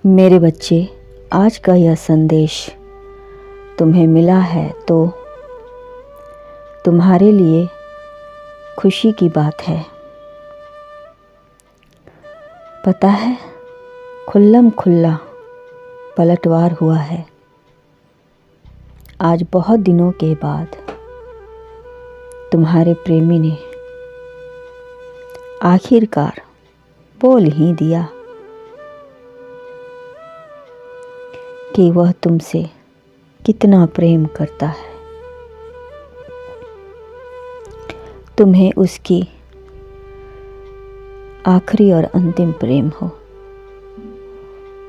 मेरे बच्चे, आज का यह संदेश तुम्हें मिला है तो तुम्हारे लिए खुशी की बात है। पता है, खुल्लम खुल्ला पलटवार हुआ है। आज बहुत दिनों के बाद तुम्हारे प्रेमी ने आखिरकार बोल ही दिया कि वह तुमसे कितना प्रेम करता है। तुम्हें उसकी आखिरी और अंतिम प्रेम हो।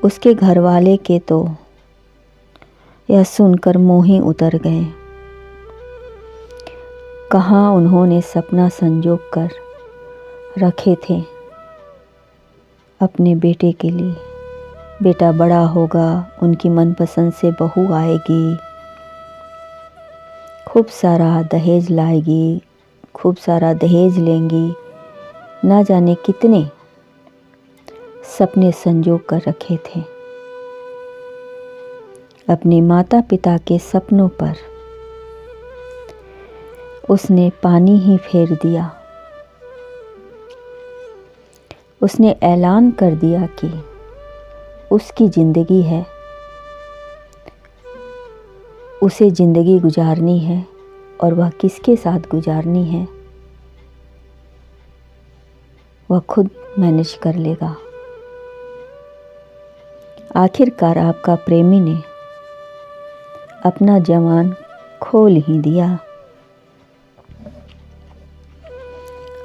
उसके घरवाले के तो यह सुनकर मुँह ही उतर गए। कहाँ उन्होंने सपना संजो कर रखे थे अपने बेटे के लिए। बेटा बड़ा होगा, उनकी मनपसंद से बहू आएगी, खूब सारा दहेज लाएगी, खूब सारा दहेज लेंगी। ना जाने कितने सपने संजो कर रखे थे। अपने माता पिता के सपनों पर उसने पानी ही फेर दिया। उसने ऐलान कर दिया कि उसकी ज़िंदगी है, उसे ज़िंदगी गुजारनी है और वह किसके साथ गुजारनी है वह खुद मैनेज कर लेगा। आखिरकार आपका प्रेमी ने अपना जवान खोल ही दिया।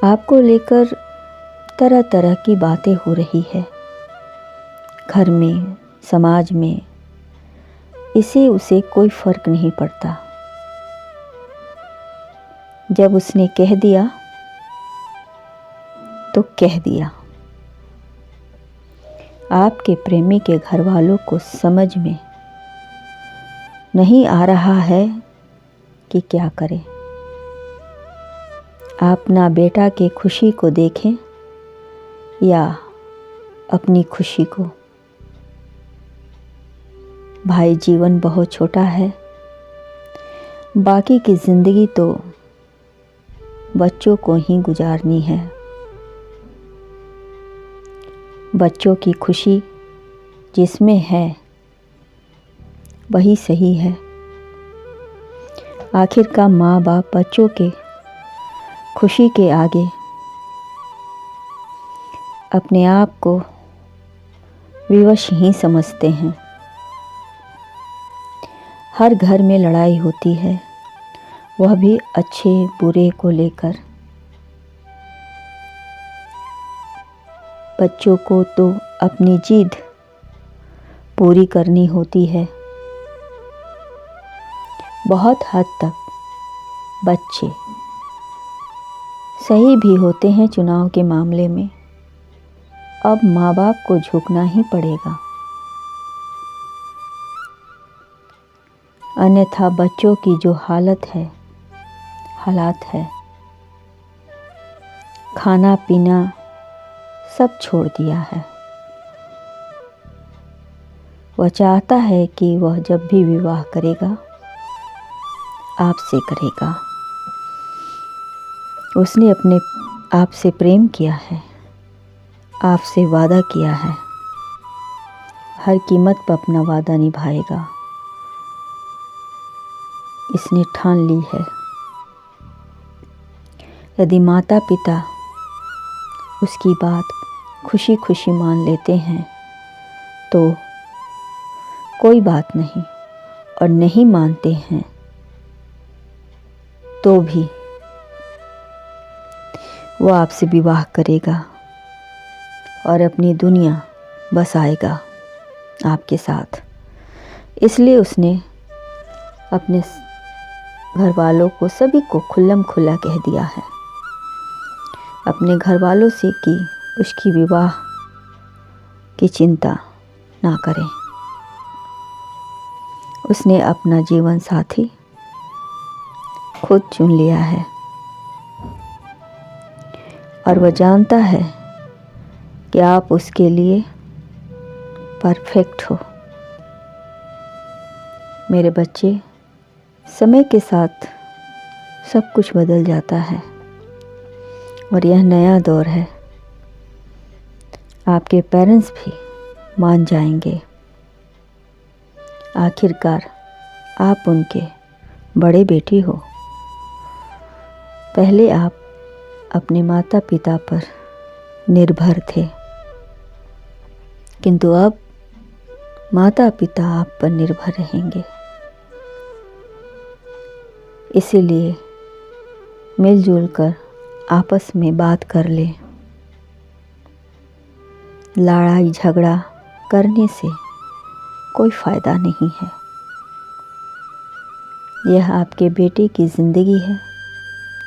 आपको लेकर तरह तरह की बातें हो रही है, घर में, समाज में। इसे उसे कोई फर्क नहीं पड़ता। जब उसने कह दिया तो कह दिया। आपके प्रेमी के घर वालों को समझ में नहीं आ रहा है कि क्या करें। आप ना बेटा के खुशी को देखें या अपनी खुशी को। भाई, जीवन बहुत छोटा है। बाकी की ज़िंदगी तो बच्चों को ही गुजारनी है। बच्चों की खुशी जिसमें है वही सही है। आखिर का माँ बाप बच्चों के खुशी के आगे अपने आप को विवश ही समझते हैं। हर घर में लड़ाई होती है, वह भी अच्छे बुरे को लेकर। बच्चों को तो अपनी जिद पूरी करनी होती है। बहुत हद तक बच्चे सही भी होते हैं चुनाव के मामले में। अब माँ बाप को झुकना ही पड़ेगा, अन्यथा बच्चों की जो हालत है, हालात है, खाना पीना सब छोड़ दिया है। वह चाहता है कि वह जब भी विवाह करेगा आपसे करेगा। उसने अपने आप से प्रेम किया है, आपसे वादा किया है, हर कीमत पर अपना वादा निभाएगा। इसने ठान ली है। यदि माता पिता उसकी बात खुशी खुशी मान लेते हैं तो कोई बात नहीं, और नहीं मानते हैं तो भी वो आपसे विवाह करेगा और अपनी दुनिया बसाएगा आपके साथ। इसलिए उसने अपने घर वालों को, सभी को खुल्लम खुल्ला कह दिया है अपने घर वालों से कि उसकी विवाह की चिंता ना करें। उसने अपना जीवन साथी खुद चुन लिया है और वह जानता है कि आप उसके लिए परफेक्ट हो। मेरे बच्चे, समय के साथ सब कुछ बदल जाता है और यह नया दौर है। आपके पेरेंट्स भी मान जाएंगे। आखिरकार आप उनके बड़े बेटी हो। पहले आप अपने माता पिता पर निर्भर थे, किंतु अब माता पिता आप पर निर्भर रहेंगे। इसीलिए मिलजुल कर आपस में बात कर लें। लड़ाई झगड़ा करने से कोई फ़ायदा नहीं है। यह आपके बेटे की ज़िंदगी है,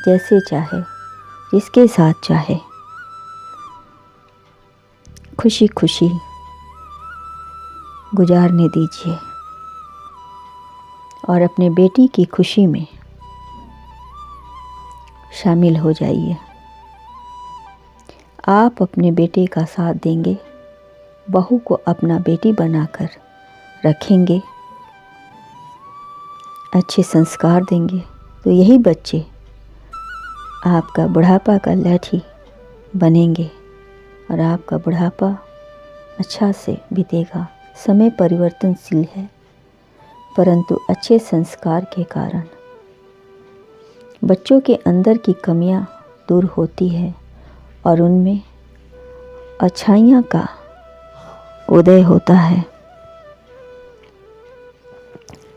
जैसे चाहे, जिसके साथ चाहे, खुशी खुशी गुजारने दीजिए और अपने बेटी की खुशी में शामिल हो जाइए। आप अपने बेटे का साथ देंगे, बहू को अपना बेटी बनाकर रखेंगे, अच्छे संस्कार देंगे, तो यही बच्चे आपका बुढ़ापा का लाठी बनेंगे और आपका बुढ़ापा अच्छा से बीतेगा। समय परिवर्तनशील है, परंतु अच्छे संस्कार के कारण बच्चों के अंदर की कमियां दूर होती है और उनमें अच्छाइयाँ का उदय होता है।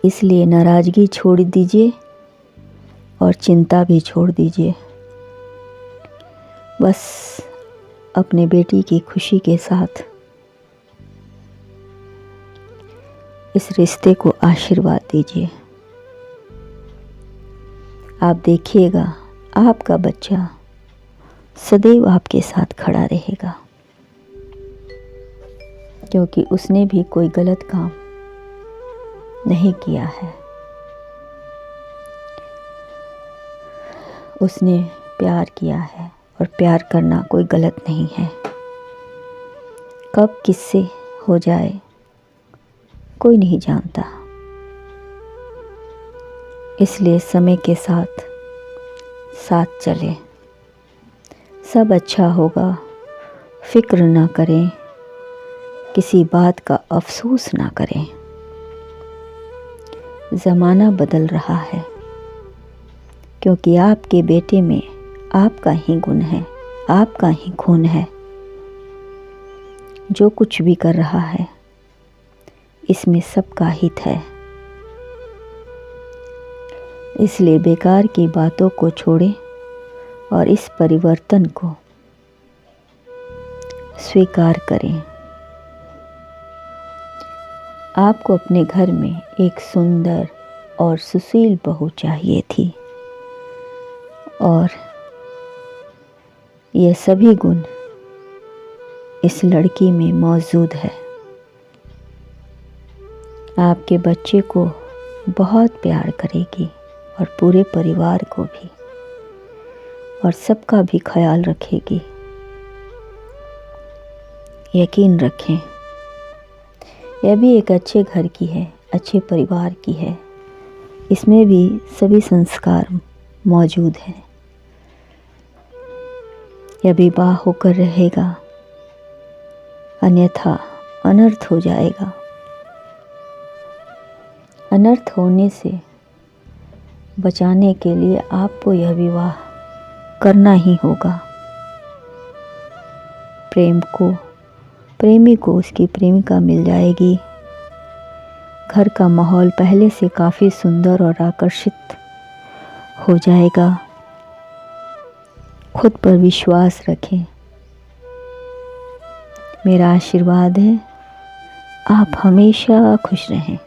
इसलिए नाराज़गी छोड़ दीजिए और चिंता भी छोड़ दीजिए। बस अपने बेटी की खुशी के साथ इस रिश्ते को आशीर्वाद दीजिए। आप देखिएगा, आपका बच्चा सदैव आपके साथ खड़ा रहेगा, क्योंकि उसने भी कोई गलत काम नहीं किया है। उसने प्यार किया है और प्यार करना कोई गलत नहीं है। कब किससे हो जाए कोई नहीं जानता। इसलिए समय के साथ साथ चलें, सब अच्छा होगा। फिक्र ना करें, किसी बात का अफसोस ना करें। ज़माना बदल रहा है, क्योंकि आपके बेटे में आपका ही गुण है, आपका ही खून है। जो कुछ भी कर रहा है, इसमें सबका हित है। इसलिए बेकार की बातों को छोड़ें और इस परिवर्तन को स्वीकार करें। आपको अपने घर में एक सुंदर और सुशील बहू चाहिए थी, और ये सभी गुण इस लड़की में मौजूद है। आपके बच्चे को बहुत प्यार करेगी और पूरे परिवार को भी, और सबका भी ख्याल रखेगी। यकीन रखें, यह भी एक अच्छे घर की है, अच्छे परिवार की है। इसमें भी सभी संस्कार मौजूद हैं। यह विवाह होकर रहेगा, अन्यथा अनर्थ हो जाएगा। अनर्थ होने से बचाने के लिए आपको यह विवाह करना ही होगा। प्रेमी को उसकी प्रेमिका मिल जाएगी। घर का माहौल पहले से काफ़ी सुंदर और आकर्षित हो जाएगा। खुद पर विश्वास रखें। मेरा आशीर्वाद है, आप हमेशा खुश रहें।